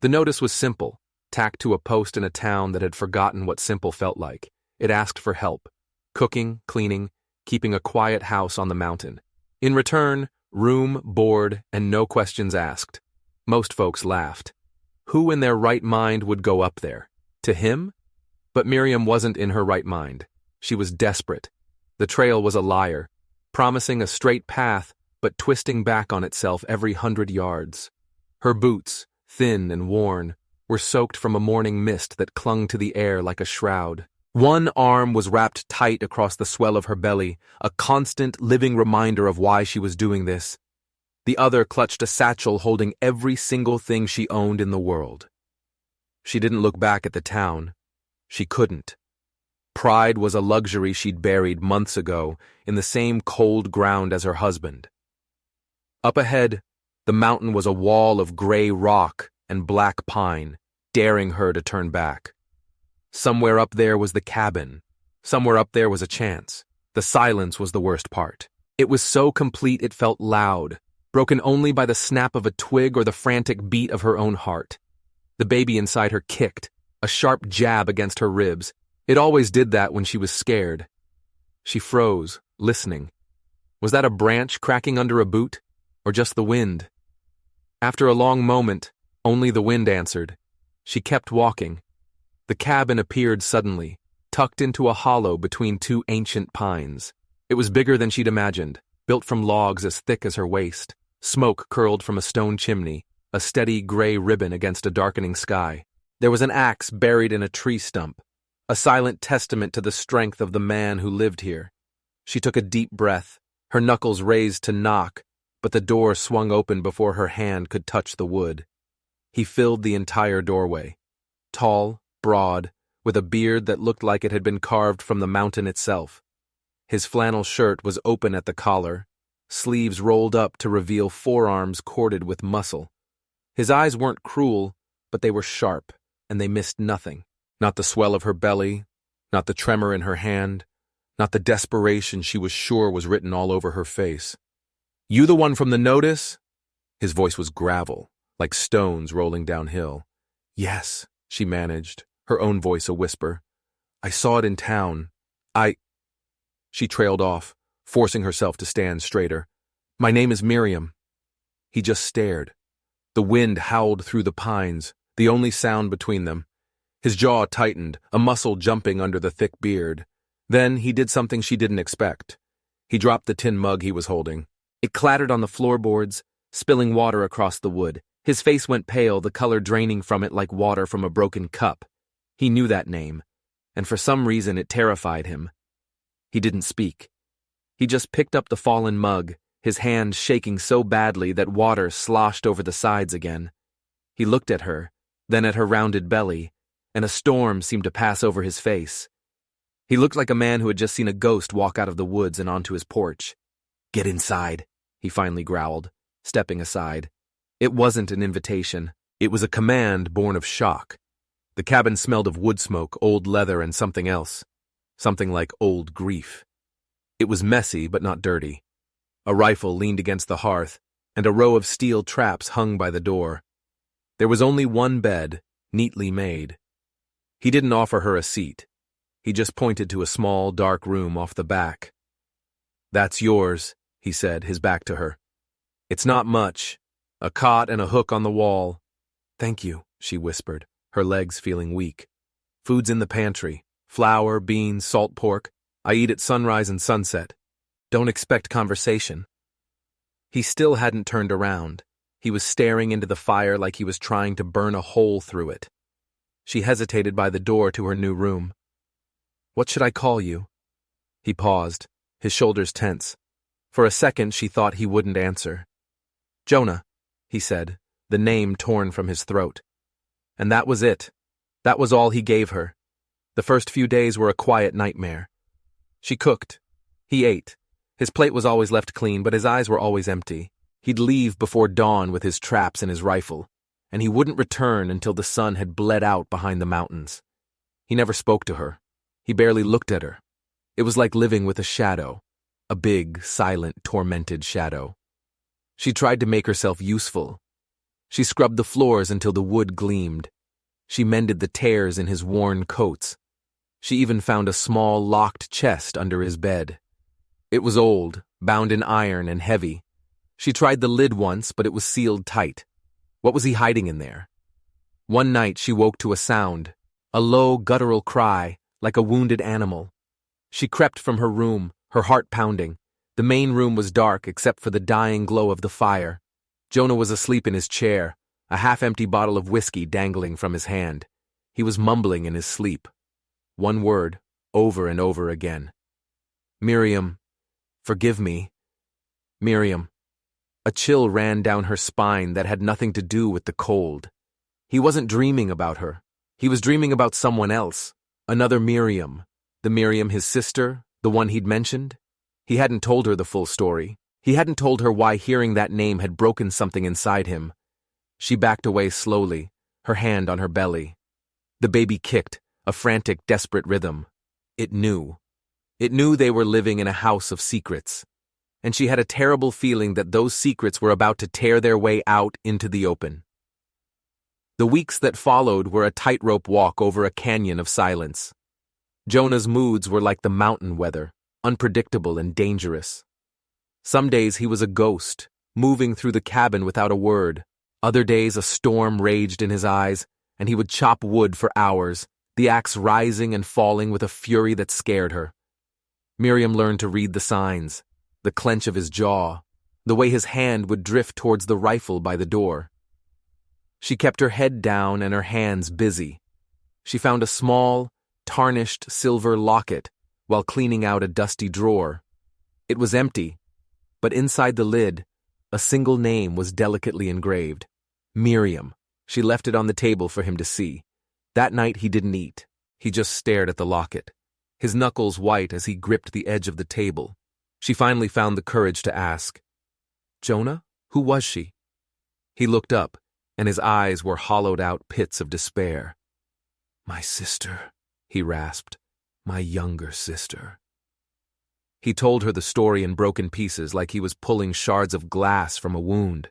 The notice was simple, tacked to a post in a town that had forgotten what simple felt like. It asked for help: cooking, cleaning, keeping a quiet house on the mountain. In return, room, board, and no questions asked. Most folks laughed. Who in their right mind would go up there? To him? But Miriam wasn't in her right mind. She was desperate. The trail was a liar, promising a straight path, but twisting back on itself every 100 yards. Her boots, thin and worn, were soaked from a morning mist that clung to the air like a shroud. One arm was wrapped tight across the swell of her belly, a constant, living reminder of why she was doing this. The other clutched a satchel holding every single thing she owned in the world. She didn't look back at the town. She couldn't. Pride was a luxury she'd buried months ago in the same cold ground as her husband. Up ahead, the mountain was a wall of gray rock and black pine, daring her to turn back. Somewhere up there was the cabin. Somewhere up there was a chance. The silence was the worst part. It was so complete it felt loud, broken only by the snap of a twig or the frantic beat of her own heart. The baby inside her kicked, a sharp jab against her ribs. It always did that when she was scared. She froze, listening. Was that a branch cracking under a boot, or just the wind? After a long moment, only the wind answered. She kept walking. The cabin appeared suddenly, tucked into a hollow between two ancient pines. It was bigger than she'd imagined, built from logs as thick as her waist. Smoke curled from a stone chimney, a steady gray ribbon against a darkening sky. There was an axe buried in a tree stump, a silent testament to the strength of the man who lived here. She took a deep breath, her knuckles raised to knock, but the door swung open before her hand could touch the wood. He filled the entire doorway. Tall, broad, with a beard that looked like it had been carved from the mountain itself. His flannel shirt was open at the collar, sleeves rolled up to reveal forearms corded with muscle. His eyes weren't cruel, but they were sharp, and they missed nothing. Not the swell of her belly, not the tremor in her hand, not the desperation she was sure was written all over her face. "You the one from the notice?" His voice was gravel, like stones rolling downhill. "Yes," she managed, her own voice a whisper. "I saw it in town. She trailed off, forcing herself to stand straighter. "My name is Miriam." He just stared. The wind howled through the pines, the only sound between them. His jaw tightened, a muscle jumping under the thick beard. Then he did something she didn't expect. He dropped the tin mug he was holding. It clattered on the floorboards, spilling water across the wood. His face went pale, the color draining from it like water from a broken cup. He knew that name, and for some reason it terrified him. He didn't speak. He just picked up the fallen mug, his hand shaking so badly that water sloshed over the sides again. He looked at her, then at her rounded belly, and a storm seemed to pass over his face. He looked like a man who had just seen a ghost walk out of the woods and onto his porch. "Get inside," he finally growled, stepping aside. It wasn't an invitation. It was a command born of shock. The cabin smelled of wood smoke, old leather, and something else. Something like old grief. It was messy, but not dirty. A rifle leaned against the hearth, and a row of steel traps hung by the door. There was only one bed, neatly made. He didn't offer her a seat. He just pointed to a small, dark room off the back. "That's yours," he said, his back to her. "It's not much. A cot and a hook on the wall." "Thank you," she whispered, her legs feeling weak. "Food's in the pantry. Flour, beans, salt pork. I eat at sunrise and sunset. Don't expect conversation." He still hadn't turned around. He was staring into the fire like he was trying to burn a hole through it. She hesitated by the door to her new room. "What should I call you?" He paused, his shoulders tense. For a second she thought he wouldn't answer. "Jonah," he said, the name torn from his throat. And that was it. That was all he gave her. The first few days were a quiet nightmare. She cooked. He ate. His plate was always left clean, but his eyes were always empty. He'd leave before dawn with his traps and his rifle, and he wouldn't return until the sun had bled out behind the mountains. He never spoke to her. He barely looked at her. It was like living with a shadow, a big, silent, tormented shadow. She tried to make herself useful. She scrubbed the floors until the wood gleamed. She mended the tears in his worn coats. She even found a small, locked chest under his bed. It was old, bound in iron and heavy. She tried the lid once, but it was sealed tight. What was he hiding in there? One night she woke to a sound, a low, guttural cry, like a wounded animal. She crept from her room, her heart pounding. The main room was dark except for the dying glow of the fire. Jonah was asleep in his chair, a half-empty bottle of whiskey dangling from his hand. He was mumbling in his sleep. One word, over and over again. Miriam, forgive me. Miriam. A chill ran down her spine that had nothing to do with the cold. He wasn't dreaming about her. He was dreaming about someone else, another Miriam. The Miriam his sister, the one he'd mentioned. He hadn't told her the full story. He hadn't told her why hearing that name had broken something inside him. She backed away slowly, her hand on her belly. The baby kicked, a frantic, desperate rhythm. It knew. It knew they were living in a house of secrets. And she had a terrible feeling that those secrets were about to tear their way out into the open. The weeks that followed were a tightrope walk over a canyon of silence. Jonah's moods were like the mountain weather, unpredictable and dangerous. Some days he was a ghost, moving through the cabin without a word. Other days a storm raged in his eyes, and he would chop wood for hours, the axe rising and falling with a fury that scared her. Miriam learned to read the signs, the clench of his jaw, the way his hand would drift towards the rifle by the door. She kept her head down and her hands busy. She found a small, tarnished silver locket while cleaning out a dusty drawer. It was empty, but inside the lid, a single name was delicately engraved. Miriam. She left it on the table for him to see. That night he didn't eat. He just stared at the locket, his knuckles white as he gripped the edge of the table. She finally found the courage to ask, "Jonah, who was she?" He looked up, and his eyes were hollowed-out pits of despair. "My sister," he rasped. "My younger sister." He told her the story in broken pieces like he was pulling shards of glass from a wound.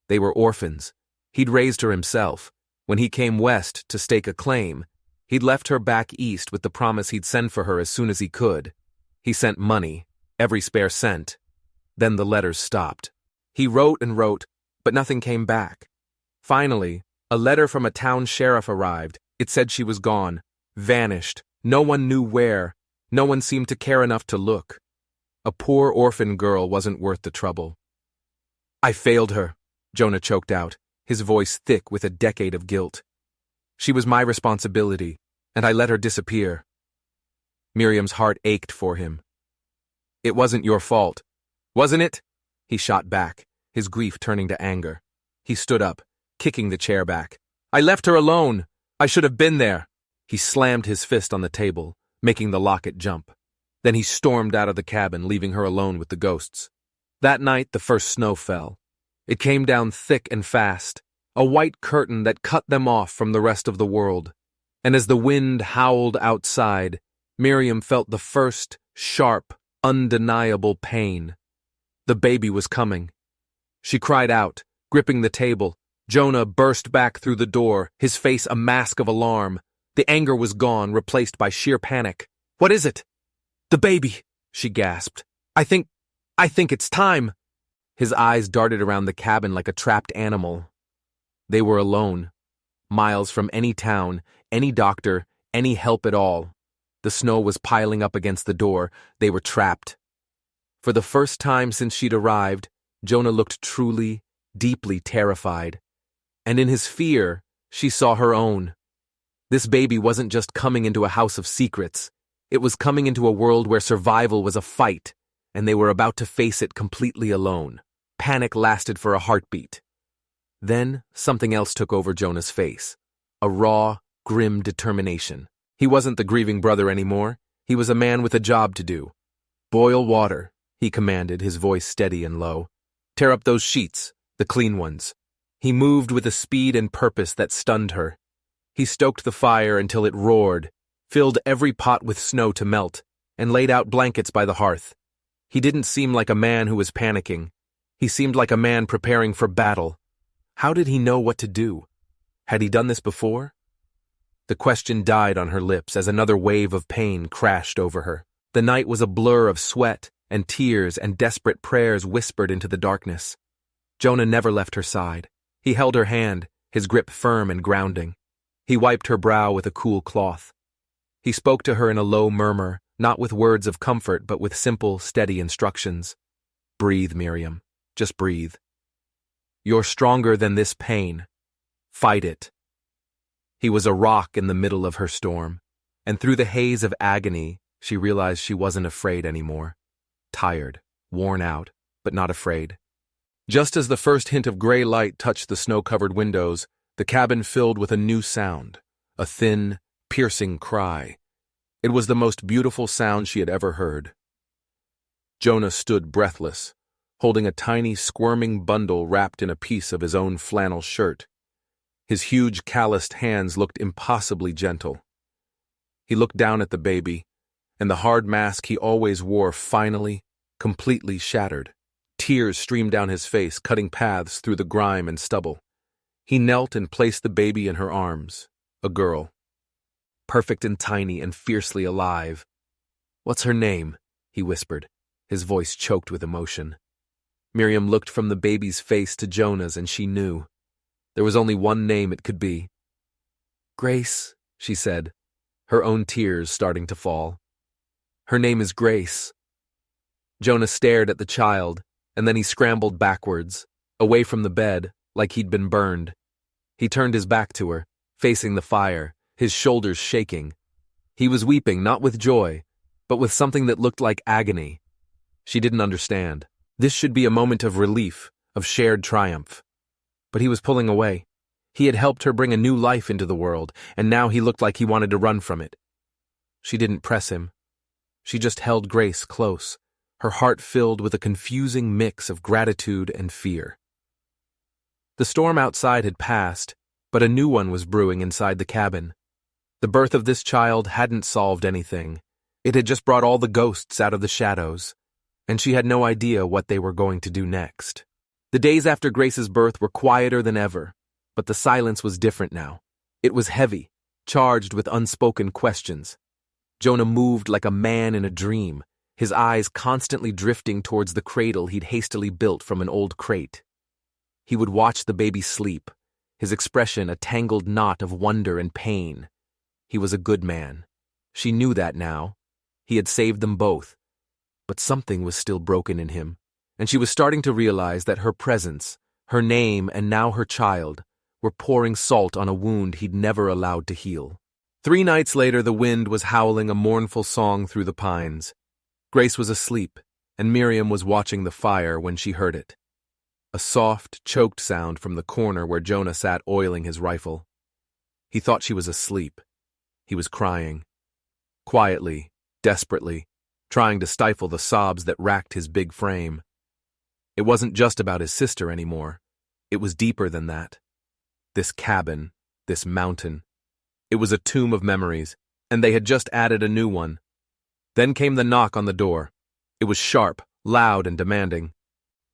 They were orphans. He'd raised her himself. When he came west to stake a claim, he'd left her back east with the promise he'd send for her as soon as he could. He sent money, every spare cent. Then the letters stopped. He wrote and wrote, but nothing came back. Finally, a letter from a town sheriff arrived. It said she was gone, vanished. No one knew where. No one seemed to care enough to look. A poor orphan girl wasn't worth the trouble. "I failed her," Jonah choked out, his voice thick with a decade of guilt. "She was my responsibility, and I let her disappear." Miriam's heart ached for him. "It wasn't your fault, wasn't it?" He shot back, his grief turning to anger. He stood up, kicking the chair back. "I left her alone. I should have been there." He slammed his fist on the table, making the locket jump. Then he stormed out of the cabin, leaving her alone with the ghosts. That night, the first snow fell. It came down thick and fast, a white curtain that cut them off from the rest of the world. And as the wind howled outside, Miriam felt the first, sharp, undeniable pain. The baby was coming. She cried out, gripping the table. Jonah burst back through the door, his face a mask of alarm. The anger was gone, replaced by sheer panic. "What is it?" "The baby," she gasped. I think it's time." His eyes darted around the cabin like a trapped animal. They were alone, miles from any town, any doctor, any help at all. The snow was piling up against the door. They were trapped. For the first time since she'd arrived, Jonah looked truly, deeply terrified. And in his fear, she saw her own. This baby wasn't just coming into a house of secrets. It was coming into a world where survival was a fight, and they were about to face it completely alone. Panic lasted for a heartbeat. Then, something else took over Jonah's face. A raw, grim determination. He wasn't the grieving brother anymore. He was a man with a job to do. "Boil water," he commanded, his voice steady and low. "Tear up those sheets, the clean ones." He moved with a speed and purpose that stunned her. He stoked the fire until it roared, filled every pot with snow to melt, and laid out blankets by the hearth. He didn't seem like a man who was panicking. He seemed like a man preparing for battle. How did he know what to do? Had he done this before? The question died on her lips as another wave of pain crashed over her. The night was a blur of sweat and tears and desperate prayers whispered into the darkness. Jonah never left her side. He held her hand, his grip firm and grounding. He wiped her brow with a cool cloth. He spoke to her in a low murmur, not with words of comfort but with simple, steady instructions. Breathe, Miriam. Just breathe. You're stronger than this pain. Fight it. He was a rock in the middle of her storm, and through the haze of agony, she realized she wasn't afraid anymore. Tired, worn out, but not afraid. Just as the first hint of gray light touched the snow-covered windows, the cabin filled with a new sound, a thin, piercing cry. It was the most beautiful sound she had ever heard. Jonah stood breathless, holding a tiny, squirming bundle wrapped in a piece of his own flannel shirt. His huge, calloused hands looked impossibly gentle. He looked down at the baby, and the hard mask he always wore finally, completely shattered. Tears streamed down his face, cutting paths through the grime and stubble. He knelt and placed the baby in her arms, a girl. Perfect and tiny and fiercely alive. "What's her name?" he whispered, his voice choked with emotion. Miriam looked from the baby's face to Jonah's, and she knew. There was only one name it could be. "Grace," she said, her own tears starting to fall. "Her name is Grace." Jonah stared at the child, and then he scrambled backwards, away from the bed, like he'd been burned. He turned his back to her, facing the fire, his shoulders shaking. He was weeping, not with joy, but with something that looked like agony. She didn't understand. This should be a moment of relief, of shared triumph. But he was pulling away. He had helped her bring a new life into the world, and now he looked like he wanted to run from it. She didn't press him. She just held Grace close, her heart filled with a confusing mix of gratitude and fear. The storm outside had passed, but a new one was brewing inside the cabin. The birth of this child hadn't solved anything. It had just brought all the ghosts out of the shadows, and she had no idea what they were going to do next. The days after Grace's birth were quieter than ever, but the silence was different now. It was heavy, charged with unspoken questions. Jonah moved like a man in a dream, his eyes constantly drifting towards the cradle he'd hastily built from an old crate. He would watch the baby sleep, his expression a tangled knot of wonder and pain. He was a good man. She knew that now. He had saved them both. But something was still broken in him, and she was starting to realize that her presence, her name, and now her child were pouring salt on a wound he'd never allowed to heal. 3 nights later, the wind was howling a mournful song through the pines. Grace was asleep, and Miriam was watching the fire when she heard it. A soft, choked sound from the corner where Jonah sat oiling his rifle. He thought she was asleep. He was crying. Quietly, desperately, trying to stifle the sobs that racked his big frame. It wasn't just about his sister anymore. It was deeper than that. This cabin, this mountain. It was a tomb of memories, and they had just added a new one. Then came the knock on the door. It was sharp, loud, and demanding.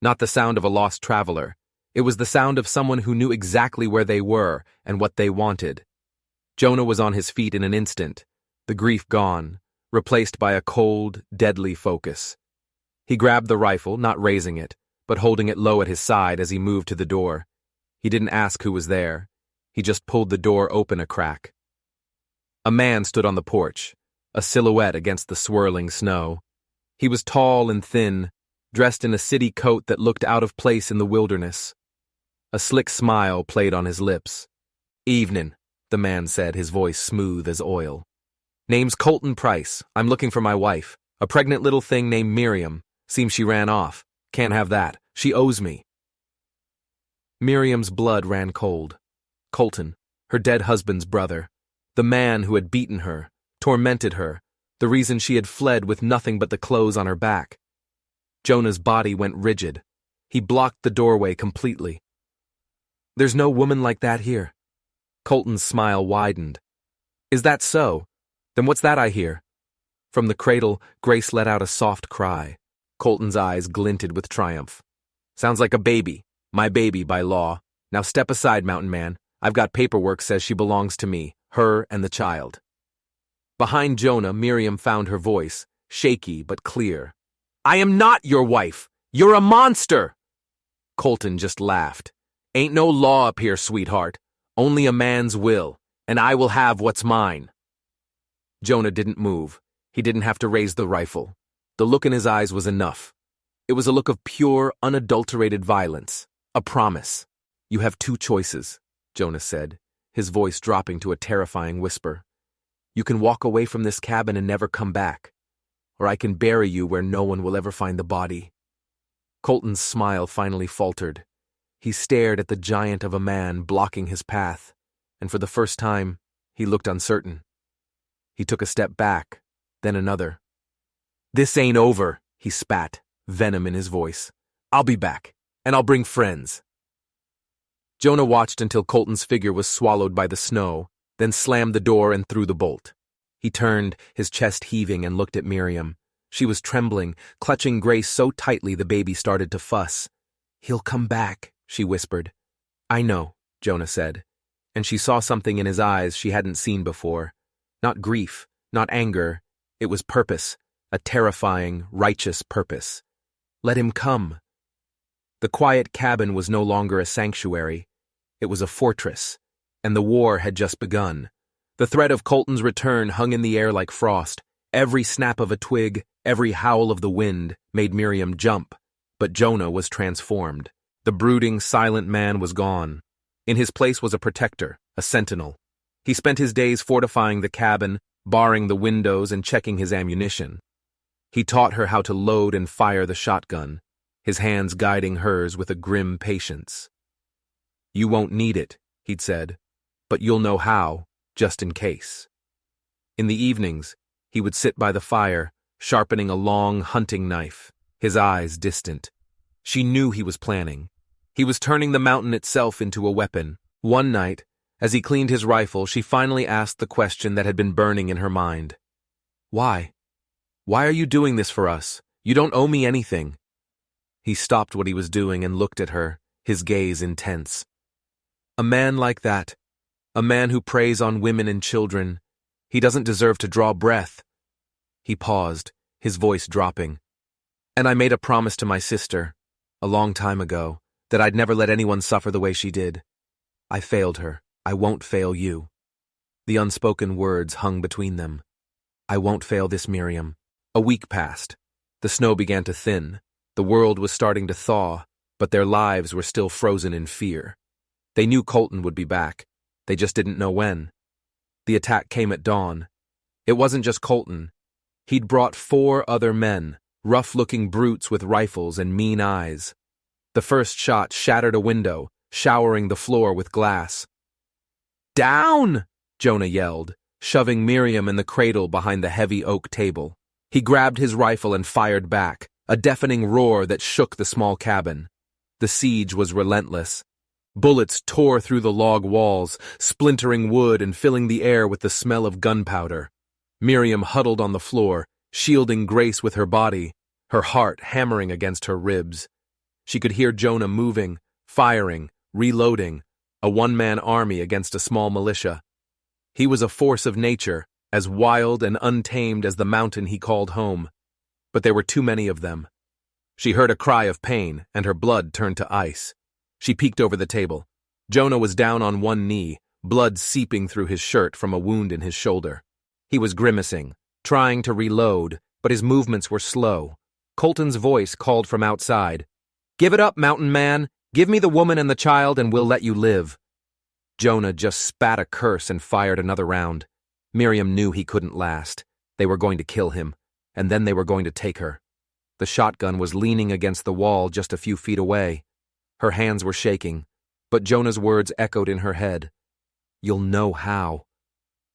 Not the sound of a lost traveler. It was the sound of someone who knew exactly where they were and what they wanted. Jonah was on his feet in an instant, the grief gone, replaced by a cold, deadly focus. He grabbed the rifle, not raising it, but holding it low at his side as he moved to the door. He didn't ask who was there. He just pulled the door open a crack. A man stood on the porch, a silhouette against the swirling snow. He was tall and thin, dressed in a city coat that looked out of place in the wilderness. A slick smile played on his lips. "Evenin'," the man said, his voice smooth as oil. "Name's Colton Price. I'm looking for my wife. A pregnant little thing named Miriam. Seems she ran off. Can't have that. She owes me." Miriam's blood ran cold. Colton, her dead husband's brother. The man who had beaten her, tormented her, the reason she had fled with nothing but the clothes on her back. Jonah's body went rigid. He blocked the doorway completely. "There's no woman like that here." Colton's smile widened. "Is that so? Then what's that I hear?" From the cradle, Grace let out a soft cry. Colton's eyes glinted with triumph. "Sounds like a baby. My baby by law. Now step aside, Mountain Man. I've got paperwork says she belongs to me, her and the child. Behind Jonah, Miriam found her voice, shaky but clear. I am not your wife! You're a monster! Colton just laughed. Ain't no law up here, sweetheart. Only a man's will, and I will have what's mine. Jonah didn't move. He didn't have to raise the rifle. The look in his eyes was enough. It was a look of pure, unadulterated violence. A promise. You have two choices, Jonah said, his voice dropping to a terrifying whisper. You can walk away from this cabin and never come back, or I can bury you where no one will ever find the body. Colton's smile finally faltered. He stared at the giant of a man blocking his path, and for the first time, he looked uncertain. He took a step back, then another. This ain't over, he spat, venom in his voice. I'll be back, and I'll bring friends. Jonah watched until Colton's figure was swallowed by the snow, then slammed the door and threw the bolt. He turned, his chest heaving, and looked at Miriam. She was trembling, clutching Grace so tightly the baby started to fuss. He'll come back, she whispered. I know, Jonah said, and she saw something in his eyes she hadn't seen before. Not grief, not anger. It was purpose, a terrifying, righteous purpose. Let him come. The quiet cabin was no longer a sanctuary. It was a fortress, and the war had just begun. The threat of Colton's return hung in the air like frost. Every snap of a twig, every howl of the wind made Miriam jump, but Jonah was transformed. The brooding, silent man was gone. In his place was a protector, a sentinel. He spent his days fortifying the cabin, barring the windows and checking his ammunition. He taught her how to load and fire the shotgun, his hands guiding hers with a grim patience. You won't need it, he'd said, but you'll know how, just in case. In the evenings, he would sit by the fire, sharpening a long hunting knife, his eyes distant. She knew he was planning. He was turning the mountain itself into a weapon. One night, as he cleaned his rifle, she finally asked the question that had been burning in her mind. Why? Why are you doing this for us? You don't owe me anything. He stopped what he was doing and looked at her, his gaze intense. A man like that, a man who preys on women and children, he doesn't deserve to draw breath. He paused, his voice dropping. And I made a promise to my sister, a long time ago, that I'd never let anyone suffer the way she did. I failed her. I won't fail you. The unspoken words hung between them. I won't fail this Miriam. A week passed. The snow began to thin. The world was starting to thaw, but their lives were still frozen in fear. They knew Colton would be back. They just didn't know when. The attack came at dawn. It wasn't just Colton. He'd brought 4 other men, rough-looking brutes with rifles and mean eyes. The first shot shattered a window, showering the floor with glass. Down! Jonah yelled, shoving Miriam in the cradle behind the heavy oak table. He grabbed his rifle and fired back, a deafening roar that shook the small cabin. The siege was relentless. Bullets tore through the log walls, splintering wood and filling the air with the smell of gunpowder. Miriam huddled on the floor, shielding Grace with her body, her heart hammering against her ribs. She could hear Jonah moving, firing, reloading, a one-man army against a small militia. He was a force of nature, as wild and untamed as the mountain he called home. But there were too many of them. She heard a cry of pain, and her blood turned to ice. She peeked over the table. Jonah was down on one knee, blood seeping through his shirt from a wound in his shoulder. He was grimacing, trying to reload, but his movements were slow. Colton's voice called from outside. Give it up, mountain man. Give me the woman and the child and we'll let you live. Jonah just spat a curse and fired another round. Miriam knew he couldn't last. They were going to kill him, and then they were going to take her. The shotgun was leaning against the wall just a few feet away. Her hands were shaking, but Jonah's words echoed in her head. You'll know how.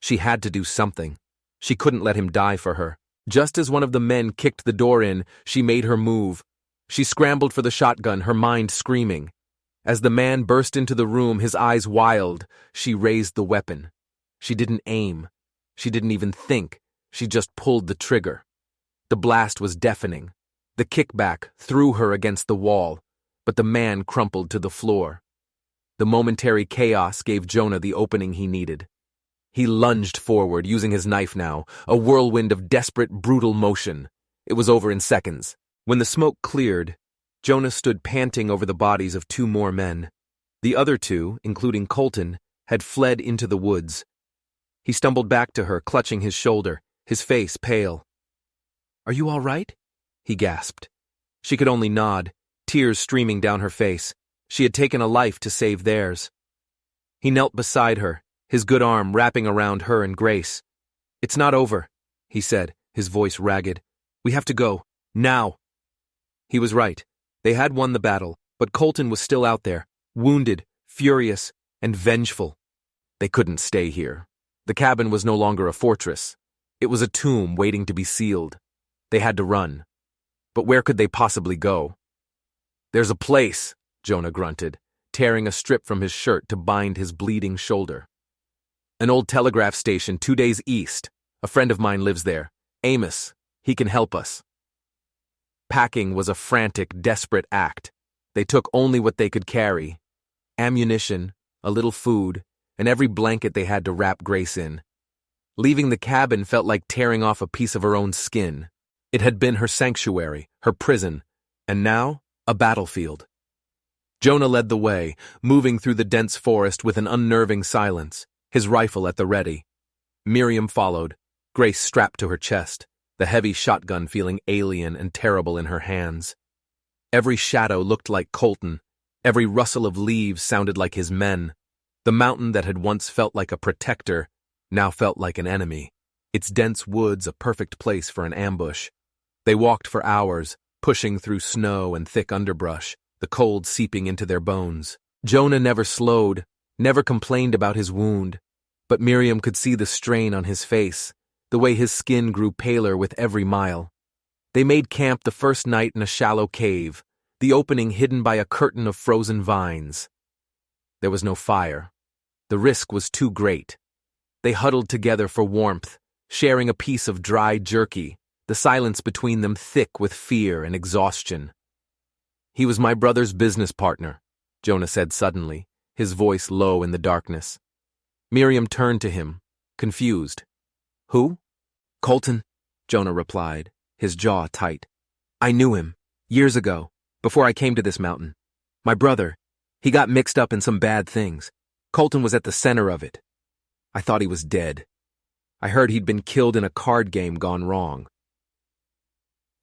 She had to do something. She couldn't let him die for her. Just as one of the men kicked the door in, she made her move. She scrambled for the shotgun, her mind screaming. As the man burst into the room, his eyes wild, she raised the weapon. She didn't aim. She didn't even think. She just pulled the trigger. The blast was deafening. The kickback threw her against the wall, but the man crumpled to the floor. The momentary chaos gave Jonah the opening he needed. He lunged forward, using his knife now, a whirlwind of desperate, brutal motion. It was over in seconds. When the smoke cleared, Jonah stood panting over the bodies of 2 more men. The other 2, including Colton, had fled into the woods. He stumbled back to her, clutching his shoulder, his face pale. "Are you all right?" he gasped. She could only nod, tears streaming down her face. She had taken a life to save theirs. He knelt beside her, his good arm wrapping around her and Grace. "It's not over," he said, his voice ragged. "We have to go. Now." He was right. They had won the battle, but Colton was still out there, wounded, furious, and vengeful. They couldn't stay here. The cabin was no longer a fortress. It was a tomb waiting to be sealed. They had to run. But where could they possibly go? "There's a place," Jonah grunted, tearing a strip from his shirt to bind his bleeding shoulder. "An old telegraph station 2 days east. A friend of mine lives there. Amos. He can help us." Packing was a frantic, desperate act. They took only what they could carry: ammunition, a little food, and every blanket they had to wrap Grace in. Leaving the cabin felt like tearing off a piece of her own skin. It had been her sanctuary, her prison, and now a battlefield. Jonah led the way, moving through the dense forest with an unnerving silence, his rifle at the ready. Miriam followed, Grace strapped to her chest, the heavy shotgun feeling alien and terrible in her hands. Every shadow looked like Colton. Every rustle of leaves sounded like his men. The mountain that had once felt like a protector now felt like an enemy, its dense woods a perfect place for an ambush. They walked for hours, pushing through snow and thick underbrush, the cold seeping into their bones. Jonah never slowed, never complained about his wound, but Miriam could see the strain on his face, the way his skin grew paler with every mile. They made camp the first night in a shallow cave, the opening hidden by a curtain of frozen vines. There was no fire. The risk was too great. They huddled together for warmth, sharing a piece of dry jerky, the silence between them thick with fear and exhaustion. "He was my brother's business partner," Jonah said suddenly, his voice low in the darkness. Miriam turned to him, confused. "Who?" "Colton," Jonah replied, his jaw tight. "I knew him, years ago, before I came to this mountain. My brother, he got mixed up in some bad things. Colton was at the center of it. I thought he was dead. I heard he'd been killed in a card game gone wrong."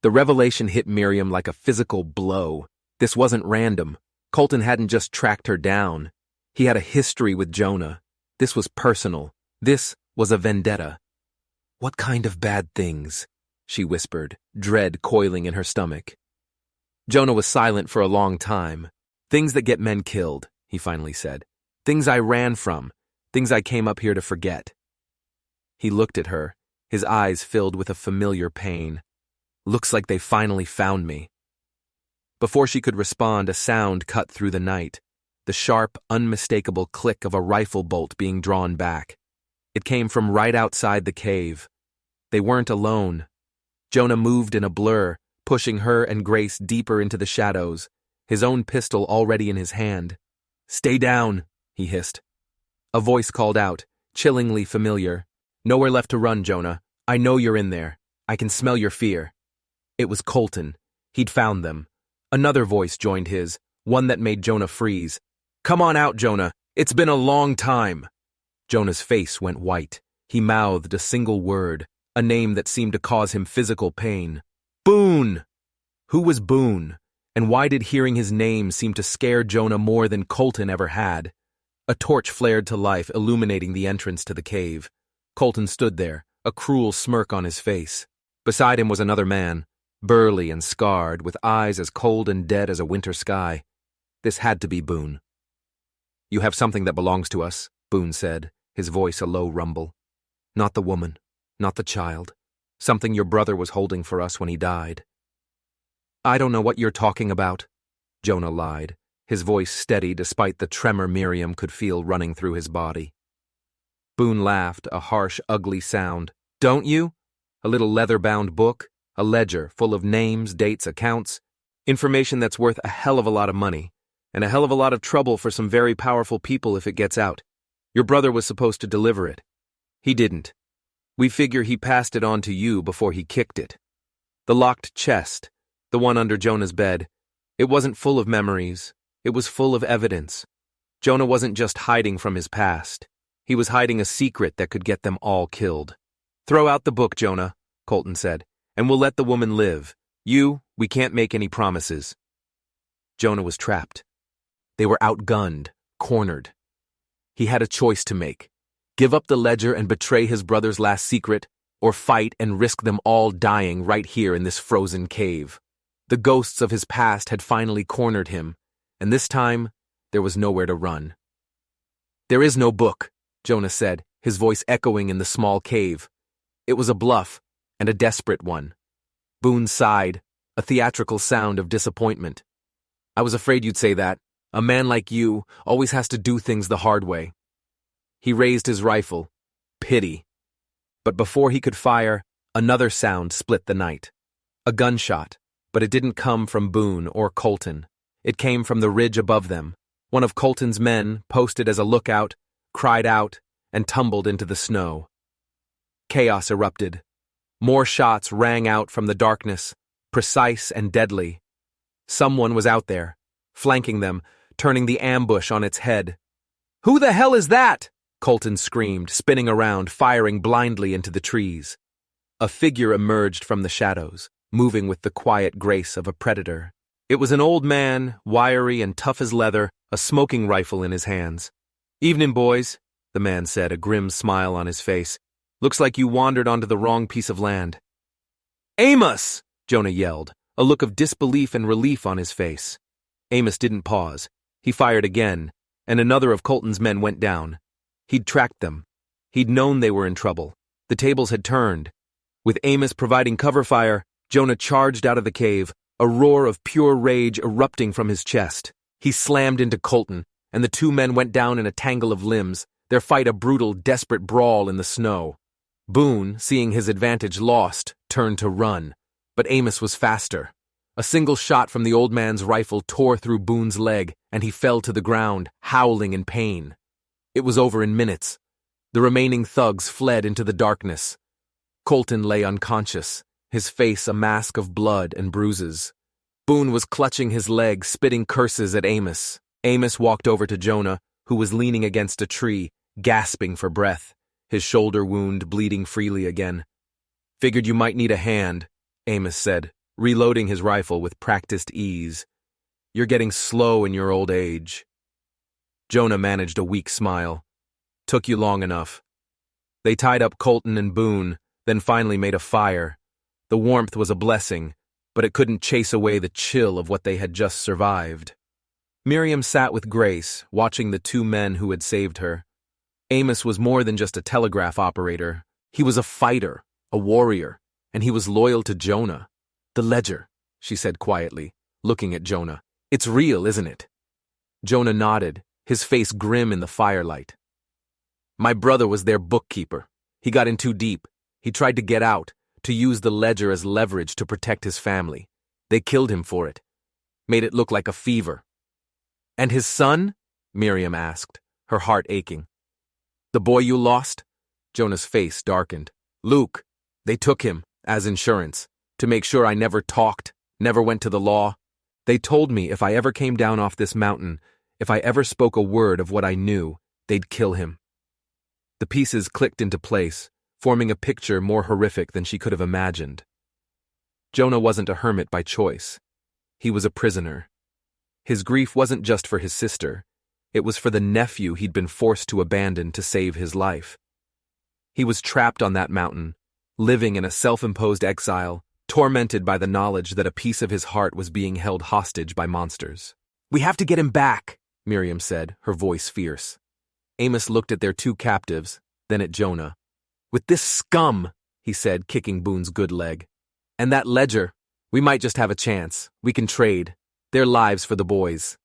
The revelation hit Miriam like a physical blow. This wasn't random. Colton hadn't just tracked her down. He had a history with Jonah. This was personal. This was a vendetta. "What kind of bad things?" she whispered, dread coiling in her stomach. Jonah was silent for a long time. "Things that get men killed," he finally said. "Things I ran from. Things I came up here to forget." He looked at her, his eyes filled with a familiar pain. "Looks like they finally found me." Before she could respond, a sound cut through the night, the sharp, unmistakable click of a rifle bolt being drawn back. It came from right outside the cave. They weren't alone. Jonah moved in a blur, pushing her and Grace deeper into the shadows, his own pistol already in his hand. "Stay down," he hissed. A voice called out, chillingly familiar. "Nowhere left to run, Jonah. I know you're in there. I can smell your fear." It was Colton. He'd found them. Another voice joined his, one that made Jonah freeze. "Come on out, Jonah. It's been a long time." Jonah's face went white. He mouthed a single word, a name that seemed to cause him physical pain. "Boone!" Who was Boone? And why did hearing his name seem to scare Jonah more than Colton ever had? A torch flared to life, illuminating the entrance to the cave. Colton stood there, a cruel smirk on his face. Beside him was another man, burly and scarred, with eyes as cold and dead as a winter sky. This had to be Boone. "You have something that belongs to us," Boone said, his voice a low rumble. "Not the woman, not the child. Something your brother was holding for us when he died." "I don't know what you're talking about," Jonah lied, his voice steady despite the tremor Miriam could feel running through his body. Boone laughed, a harsh, ugly sound. "Don't you? A little leather-bound book, a ledger full of names, dates, accounts, information that's worth a hell of a lot of money. and a hell of a lot of trouble for some very powerful people if it gets out. Your brother was supposed to deliver it. He didn't. We figure he passed it on to you before he kicked it. The locked chest, the one under Jonah's bed, it wasn't full of memories. It was full of evidence. Jonah wasn't just hiding from his past. He was hiding a secret that could get them all killed. Throw out the book, Jonah, Colton said, and we'll let the woman live. We can't make any promises. Jonah was trapped. They were outgunned, cornered. He had a choice to make. Give up the ledger and betray his brother's last secret, or fight and risk them all dying right here in this frozen cave. The ghosts of his past had finally cornered him, and this time, there was nowhere to run. There is no book, Jonah said, his voice echoing in the small cave. It was a bluff, and a desperate one. Boone sighed, a theatrical sound of disappointment. I was afraid you'd say that. A man like you always has to do things the hard way. He raised his rifle. Pity. But before he could fire, another sound split the night. A gunshot, but it didn't come from Boone or Colton. It came from the ridge above them. One of Colton's men, posted as a lookout, cried out and tumbled into the snow. Chaos erupted. More shots rang out from the darkness, precise and deadly. Someone was out there, flanking them, turning the ambush on its head. "Who the hell is that?" Colton screamed, spinning around, firing blindly into the trees. A figure emerged from the shadows, moving with the quiet grace of a predator. It was an old man, wiry and tough as leather, a smoking rifle in his hands. "Evening, boys," the man said, a grim smile on his face. "Looks like you wandered onto the wrong piece of land." "Amos!" Jonah yelled, a look of disbelief and relief on his face. Amos didn't pause. He fired again, and another of Colton's men went down. He'd tracked them. He'd known they were in trouble. The tables had turned. With Amos providing cover fire, Jonah charged out of the cave, a roar of pure rage erupting from his chest. He slammed into Colton, and the two men went down in a tangle of limbs, their fight a brutal, desperate brawl in the snow. Boone, seeing his advantage lost, turned to run, but Amos was faster. A single shot from the old man's rifle tore through Boone's leg, and he fell to the ground, howling in pain. It was over in minutes. The remaining thugs fled into the darkness. Colton lay unconscious, his face a mask of blood and bruises. Boone was clutching his leg, spitting curses at Amos. Amos walked over to Jonah, who was leaning against a tree, gasping for breath, his shoulder wound bleeding freely again. "Figured you might need a hand," Amos said, reloading his rifle with practiced ease. "You're getting slow in your old age." Jonah managed a weak smile. "Took you long enough." They tied up Colton and Boone, then finally made a fire. The warmth was a blessing, but it couldn't chase away the chill of what they had just survived. Miriam sat with Grace, watching the two men who had saved her. Amos was more than just a telegraph operator. He was a fighter, a warrior, and he was loyal to Jonah. "The ledger," she said quietly, looking at Jonah. "It's real, isn't it?" Jonah nodded, his face grim in the firelight. "My brother was their bookkeeper. He got in too deep. He tried to get out, to use the ledger as leverage to protect his family. They killed him for it. Made it look like a fever." "And his son?" Miriam asked, her heart aching. "The boy you lost?" Jonah's face darkened. "Luke. They took him, as insurance, to make sure I never talked, never went to the law. They told me if I ever came down off this mountain, if I ever spoke a word of what I knew, they'd kill him." The pieces clicked into place, forming a picture more horrific than she could have imagined. Jonah wasn't a hermit by choice. He was a prisoner. His grief wasn't just for his sister. It was for the nephew he'd been forced to abandon to save his life. He was trapped on that mountain, living in a self-imposed exile, tormented by the knowledge that a piece of his heart was being held hostage by monsters. "We have to get him back," Miriam said, her voice fierce. Amos looked at their two captives, then at Jonah. "With this scum," he said, kicking Boone's good leg, "and that ledger, we might just have a chance. We can trade. Their lives for the boys."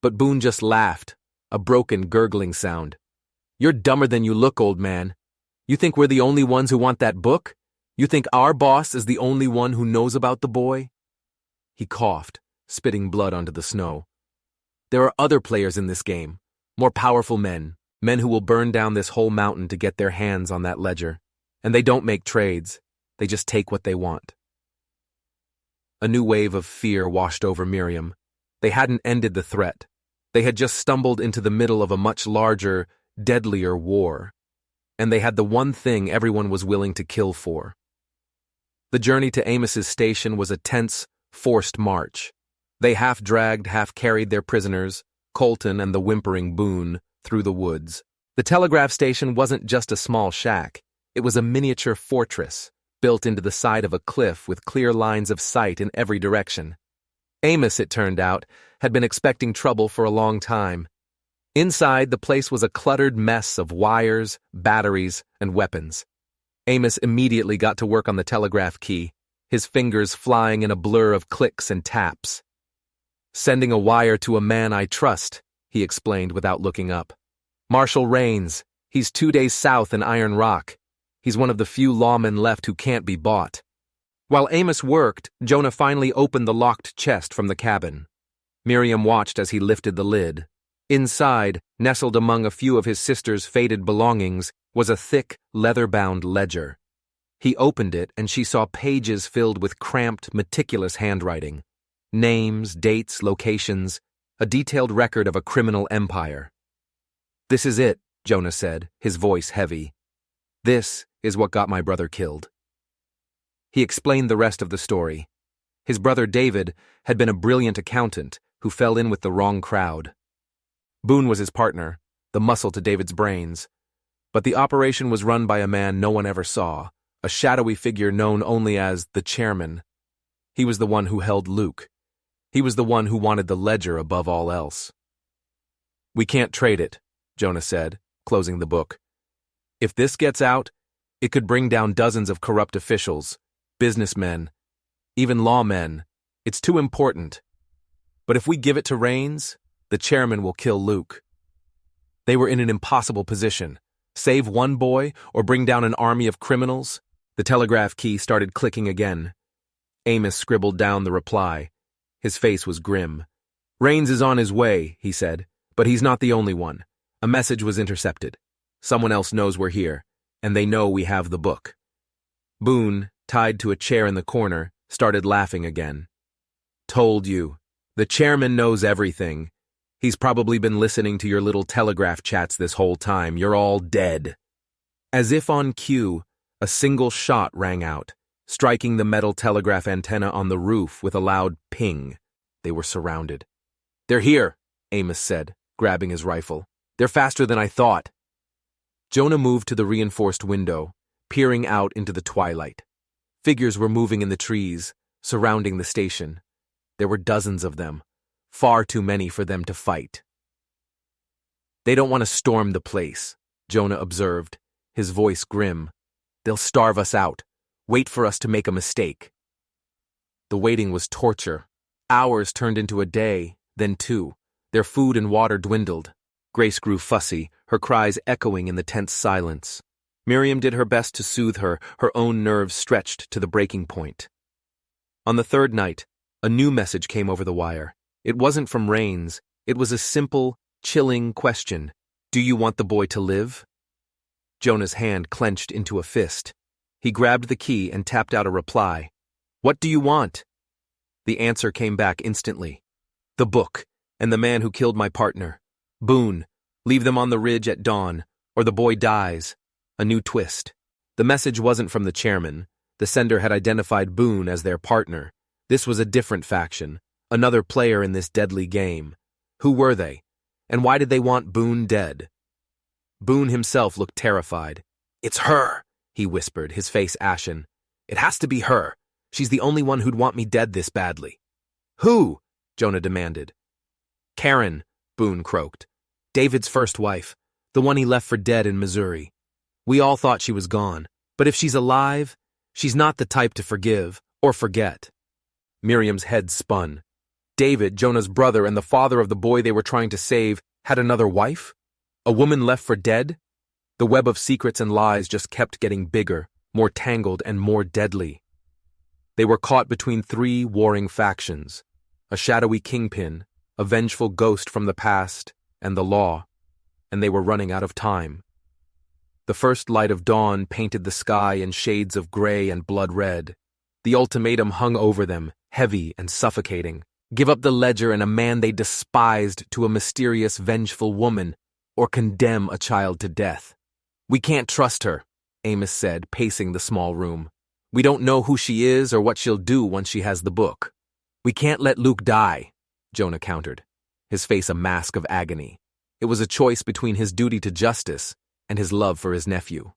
But Boone just laughed, a broken, gurgling sound. "You're dumber than you look, old man. You think we're the only ones who want that book? You think our boss is the only one who knows about the boy?" He coughed, spitting blood onto the snow. There are other players in this game, more powerful men, men who will burn down this whole mountain to get their hands on that ledger. And they don't make trades, they just take what they want. A new wave of fear washed over Miriam. They hadn't ended the threat. They had just stumbled into the middle of a much larger, deadlier war. And they had the one thing everyone was willing to kill for. The journey to Amos's station was a tense, forced march. They half-dragged, half-carried their prisoners, Colton and the whimpering Boone, through the woods. The telegraph station wasn't just a small shack. It was a miniature fortress, built into the side of a cliff with clear lines of sight in every direction. Amos, it turned out, had been expecting trouble for a long time. Inside, the place was a cluttered mess of wires, batteries, and weapons. Amos immediately got to work on the telegraph key, his fingers flying in a blur of clicks and taps. "Sending a wire to a man I trust," he explained without looking up. "Marshal Raines. He's 2 days south in Iron Rock. He's one of the few lawmen left who can't be bought." While Amos worked, Jonah finally opened the locked chest from the cabin. Miriam watched as he lifted the lid. Inside, nestled among a few of his sister's faded belongings, was a thick, leather-bound ledger. He opened it and she saw pages filled with cramped, meticulous handwriting. Names, dates, locations, a detailed record of a criminal empire. "This is it," Jonah said, his voice heavy. "This is what got my brother killed." He explained the rest of the story. His brother David had been a brilliant accountant who fell in with the wrong crowd. Boone was his partner, the muscle to David's brains. But the operation was run by a man no one ever saw, a shadowy figure known only as the chairman. He was the one who held Luke. He was the one who wanted the ledger above all else. "We can't trade it," Jonah said, closing the book. "If this gets out, it could bring down dozens of corrupt officials, businessmen, even lawmen. It's too important. But if we give it to Raines, the chairman will kill Luke." They were in an impossible position. Save one boy or bring down an army of criminals? The telegraph key started clicking again. Amos scribbled down the reply. His face was grim. "Raines is on his way," he said, "but he's not the only one. A message was intercepted. Someone else knows we're here, and they know we have the book." Boone, tied to a chair in the corner, started laughing again. "Told you. The chairman knows everything. He's probably been listening to your little telegraph chats this whole time. You're all dead." As if on cue, a single shot rang out, striking the metal telegraph antenna on the roof with a loud ping. They were surrounded. "They're here," Amos said, grabbing his rifle. "They're faster than I thought." Jonah moved to the reinforced window, peering out into the twilight. Figures were moving in the trees, surrounding the station. There were dozens of them, far too many for them to fight. "They don't want to storm the place," Jonah observed, his voice grim. "They'll starve us out, wait for us to make a mistake." The waiting was torture. Hours turned into a day, then 2. Their food and water dwindled. Grace grew fussy, her cries echoing in the tense silence. Miriam did her best to soothe her, her own nerves stretched to the breaking point. On the 3rd night, a new message came over the wire. It wasn't from Raines. It was a simple, chilling question. "Do you want the boy to live?" Jonah's hand clenched into a fist. He grabbed the key and tapped out a reply. "What do you want?" The answer came back instantly. "The book, and the man who killed my partner. Boone, leave them on the ridge at dawn, or the boy dies." A new twist. The message wasn't from the chairman. The sender had identified Boone as their partner. This was a different faction, another player in this deadly game. Who were they? And why did they want Boone dead? Boone himself looked terrified. "It's her," he whispered, his face ashen. "It has to be her. She's the only one who'd want me dead this badly." "Who?" Jonah demanded. "Karen," Boone croaked. "David's first wife, the one he left for dead in Missouri. We all thought she was gone, but if she's alive, she's not the type to forgive or forget." Miriam's head spun. David, Jonah's brother and the father of the boy they were trying to save, had another wife? A woman left for dead? The web of secrets and lies just kept getting bigger, more tangled and more deadly. They were caught between 3 warring factions: a shadowy kingpin, a vengeful ghost from the past and the law, and they were running out of time. The first light of dawn painted the sky in shades of gray and blood red. The ultimatum hung over them, heavy and suffocating. Give up the ledger and a man they despised to a mysterious, vengeful woman, or condemn a child to death. "We can't trust her," Amos said, pacing the small room. "We don't know who she is or what she'll do once she has the book." "We can't let Luke die," Jonah countered, his face a mask of agony. It was a choice between his duty to justice and his love for his nephew.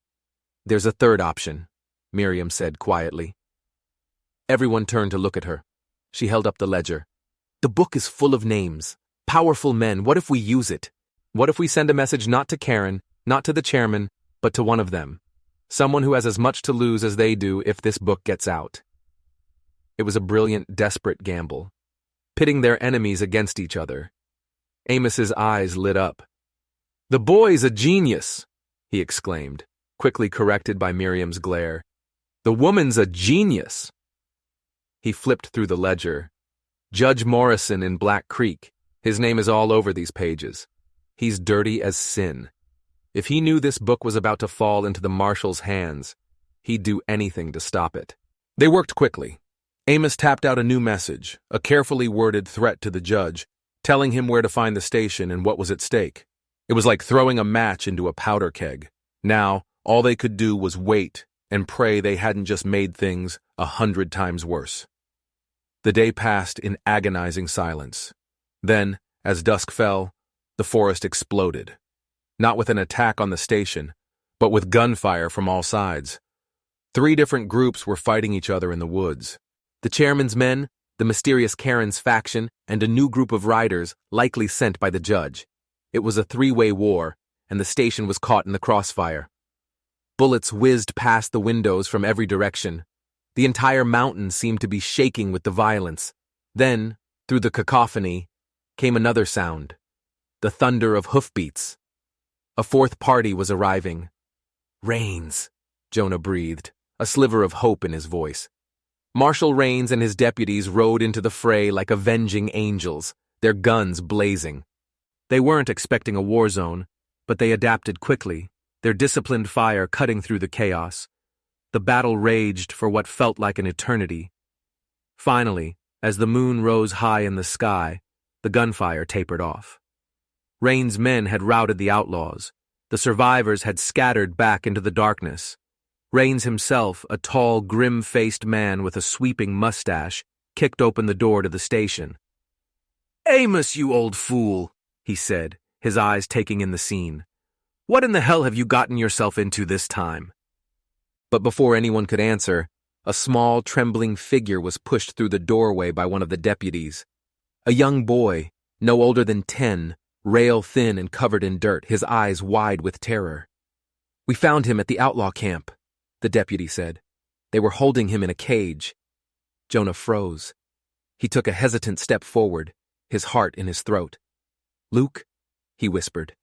"There's a third option," Miriam said quietly. Everyone turned to look at her. She held up the ledger. "The book is full of names. Powerful men. What if we use it? What if we send a message not to Karen, not to the chairman, but to one of them? Someone who has as much to lose as they do if this book gets out." It was a brilliant, desperate gamble, pitting their enemies against each other. Amos's eyes lit up. "The boy's a genius," he exclaimed, quickly corrected by Miriam's glare. "The woman's a genius." He flipped through the ledger. "Judge Morrison in Black Creek. His name is all over these pages. He's dirty as sin. If he knew this book was about to fall into the marshal's hands, he'd do anything to stop it." They worked quickly. Amos tapped out a new message, a carefully worded threat to the judge, telling him where to find the station and what was at stake. It was like throwing a match into a powder keg. Now, all they could do was wait and pray they hadn't just made things 100 times worse. The day passed in agonizing silence. Then, as dusk fell, the forest exploded. Not with an attack on the station, but with gunfire from all sides. 3 different groups were fighting each other in the woods. The chairman's men, the mysterious Karen's faction, and a new group of riders likely sent by the judge. It was a 3-way war, and the station was caught in the crossfire. Bullets whizzed past the windows from every direction. The entire mountain seemed to be shaking with the violence. Then, through the cacophony, came another sound, the thunder of hoofbeats. A 4th party was arriving. "Rains," Jonah breathed, a sliver of hope in his voice. Marshal Rains and his deputies rode into the fray like avenging angels, their guns blazing. They weren't expecting a war zone, but they adapted quickly, their disciplined fire cutting through the chaos. The battle raged for what felt like an eternity. Finally, as the moon rose high in the sky, the gunfire tapered off. Rains' men had routed the outlaws. The survivors had scattered back into the darkness. Rains himself, a tall, grim-faced man with a sweeping mustache, kicked open the door to the station. "Amos, you old fool," he said, his eyes taking in the scene. "What in the hell have you gotten yourself into this time?" But before anyone could answer, a small, trembling figure was pushed through the doorway by one of the deputies. A young boy, no older than 10, rail-thin and covered in dirt, his eyes wide with terror. "We found him at the outlaw camp," the deputy said. "They were holding him in a cage." Jonah froze. He took a hesitant step forward, his heart in his throat. "Luke?" he whispered.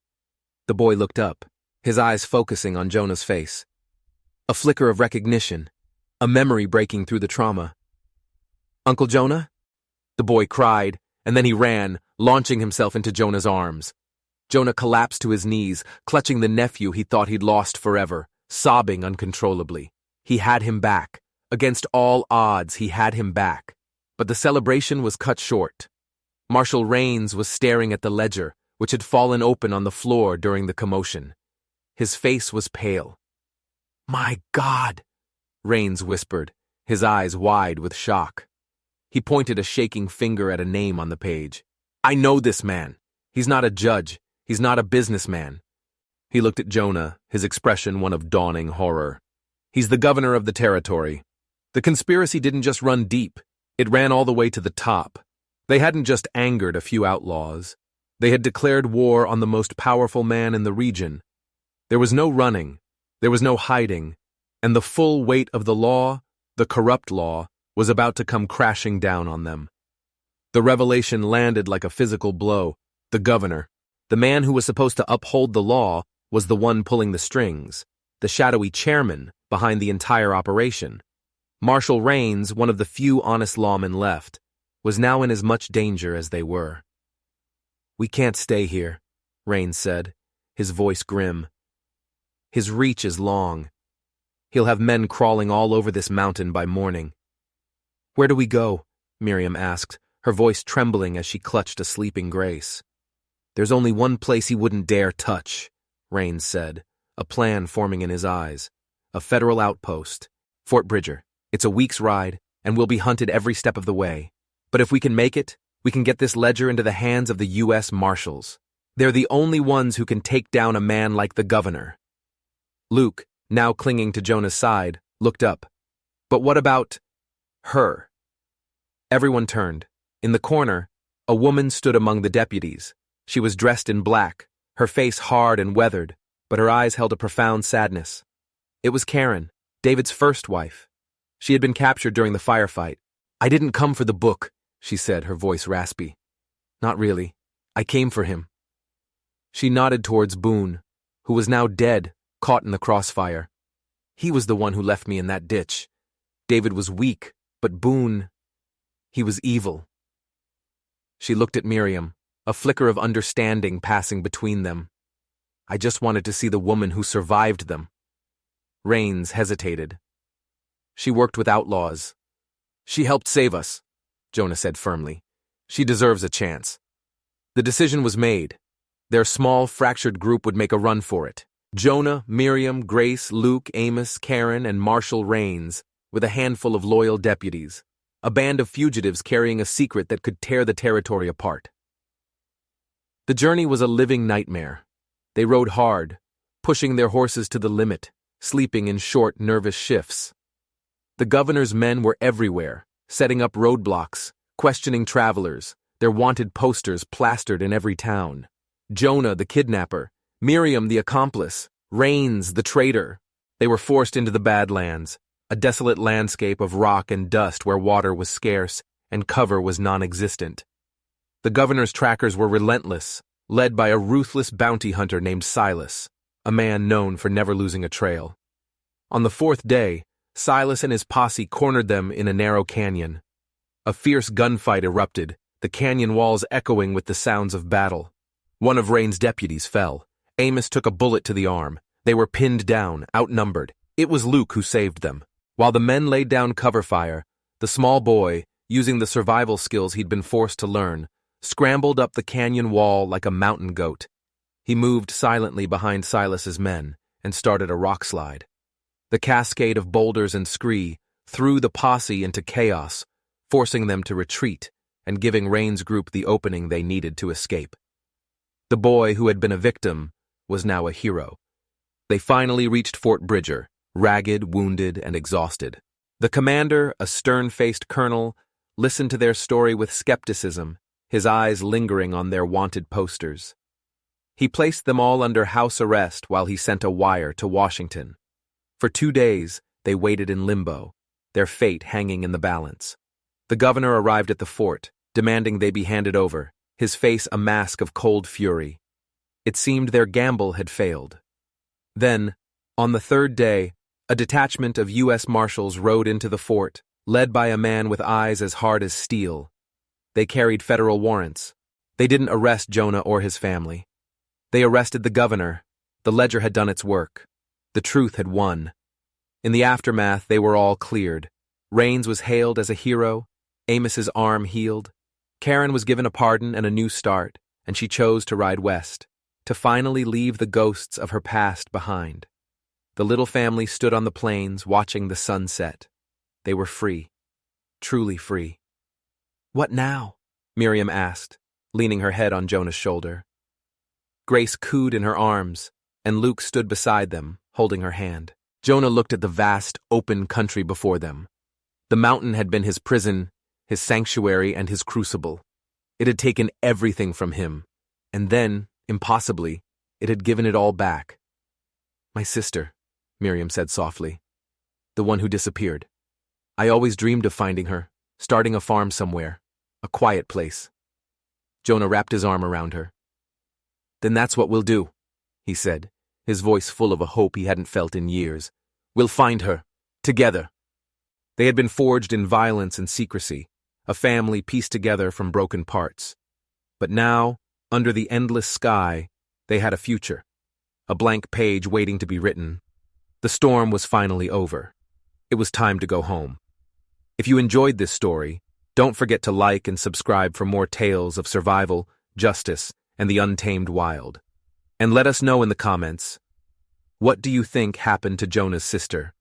The boy looked up, his eyes focusing on Jonah's face. A flicker of recognition, a memory breaking through the trauma. "Uncle Jonah?" The boy cried, and then he ran, launching himself into Jonah's arms. Jonah collapsed to his knees, clutching the nephew he thought he'd lost forever, sobbing uncontrollably. He had him back. Against all odds, he had him back. But the celebration was cut short. Marshal Rains was staring at the ledger, which had fallen open on the floor during the commotion. His face was pale. "My God," Rains whispered, his eyes wide with shock. He pointed a shaking finger at a name on the page. "I know this man. He's not a judge. He's not a businessman." He looked at Jonah, his expression one of dawning horror. "He's the governor of the territory. The conspiracy didn't just run deep. It ran all the way to the top. They hadn't just angered a few outlaws. They had declared war on the most powerful man in the region. There was no running. There was no hiding. And the full weight of the law, the corrupt law, was about to come crashing down on them. The revelation landed like a physical blow. The governor, the man who was supposed to uphold the law, was the one pulling the strings, the shadowy chairman behind the entire operation. Marshal Rains, one of the few honest lawmen left, was now in as much danger as they were. We can't stay here, Rains said, his voice grim. His reach is long. He'll have men crawling all over this mountain by morning. Where do we go? Miriam asked, her voice trembling as she clutched a sleeping Grace. There's only one place he wouldn't dare touch, Rains said, a plan forming in his eyes. A federal outpost. Fort Bridger. It's a week's ride, and we'll be hunted every step of the way. But if we can make it, we can get this ledger into the hands of the U.S. Marshals. They're the only ones who can take down a man like the governor. Luke, now clinging to Jonah's side, looked up. But what about her? Everyone turned. In the corner, a woman stood among the deputies. She was dressed in black, her face hard and weathered, but her eyes held a profound sadness. It was Karen, David's first wife. She had been captured during the firefight. I didn't come for the book, she said, her voice raspy. Not really. I came for him. She nodded towards Boone, who was now dead, caught in the crossfire. He was the one who left me in that ditch. David was weak, but Boone, he was evil. She looked at Miriam, a flicker of understanding passing between them. I just wanted to see the woman who survived them. Rains hesitated. She worked with outlaws. She helped save us, Jonah said firmly. She deserves a chance. The decision was made. Their small, fractured group would make a run for it. Jonah, Miriam, Grace, Luke, Amos, Karen, and Marshal Rains, with a handful of loyal deputies. A band of fugitives carrying a secret that could tear the territory apart. The journey was a living nightmare. They rode hard, pushing their horses to the limit, sleeping in short, nervous shifts. The governor's men were everywhere, setting up roadblocks, questioning travelers, their wanted posters plastered in every town. Jonah, the kidnapper, Miriam, the accomplice, Rains, the traitor. They were forced into the Badlands, a desolate landscape of rock and dust where water was scarce and cover was non-existent. The governor's trackers were relentless, led by a ruthless bounty hunter named Silas, a man known for never losing a trail. On the fourth day, Silas and his posse cornered them in a narrow canyon. A fierce gunfight erupted, the canyon walls echoing with the sounds of battle. One of Rain's deputies fell. Amos took a bullet to the arm. They were pinned down, outnumbered. It was Luke who saved them. While the men laid down cover fire, the small boy, using the survival skills he'd been forced to learn, scrambled up the canyon wall like a mountain goat. He moved silently behind Silas's men and started a rock slide. The cascade of boulders and scree threw the posse into chaos, forcing them to retreat and giving Rain's group the opening they needed to escape. The boy who had been a victim was now a hero. They finally reached Fort Bridger, ragged, wounded, and exhausted. The commander, a stern-faced colonel, listened to their story with skepticism, his eyes lingering on their wanted posters. He placed them all under house arrest while he sent a wire to Washington. For 2 days, they waited in limbo, their fate hanging in the balance. The governor arrived at the fort, demanding they be handed over, his face a mask of cold fury. It seemed their gamble had failed. Then, on the third day, a detachment of U.S. Marshals rode into the fort, led by a man with eyes as hard as steel. They carried federal warrants. They didn't arrest Jonah or his family. They arrested the governor. The ledger had done its work. The truth had won. In the aftermath, they were all cleared. Rains was hailed as a hero. Amos's arm healed. Karen was given a pardon and a new start, and she chose to ride west, to finally leave the ghosts of her past behind. The little family stood on the plains, watching the sun set. They were free. Truly free. "What now?" Miriam asked, leaning her head on Jonah's shoulder. Grace cooed in her arms, and Luke stood beside them, holding her hand. Jonah looked at the vast, open country before them. The mountain had been his prison, his sanctuary, and his crucible. It had taken everything from him, and then, impossibly, it had given it all back. "My sister," Miriam said softly. "The one who disappeared. I always dreamed of finding her, starting a farm somewhere, a quiet place." Jonah wrapped his arm around her. "Then that's what we'll do," he said, his voice full of a hope he hadn't felt in years. "We'll find her, together." They had been forged in violence and secrecy, a family pieced together from broken parts. But now, Under the endless sky, they had a future, a blank page waiting to be written. The storm was finally over. It was time to go home. If you enjoyed this story, don't forget to like and subscribe for more tales of survival, justice, and the untamed wild. And let us know in the comments, what do you think happened to Jonah's sister?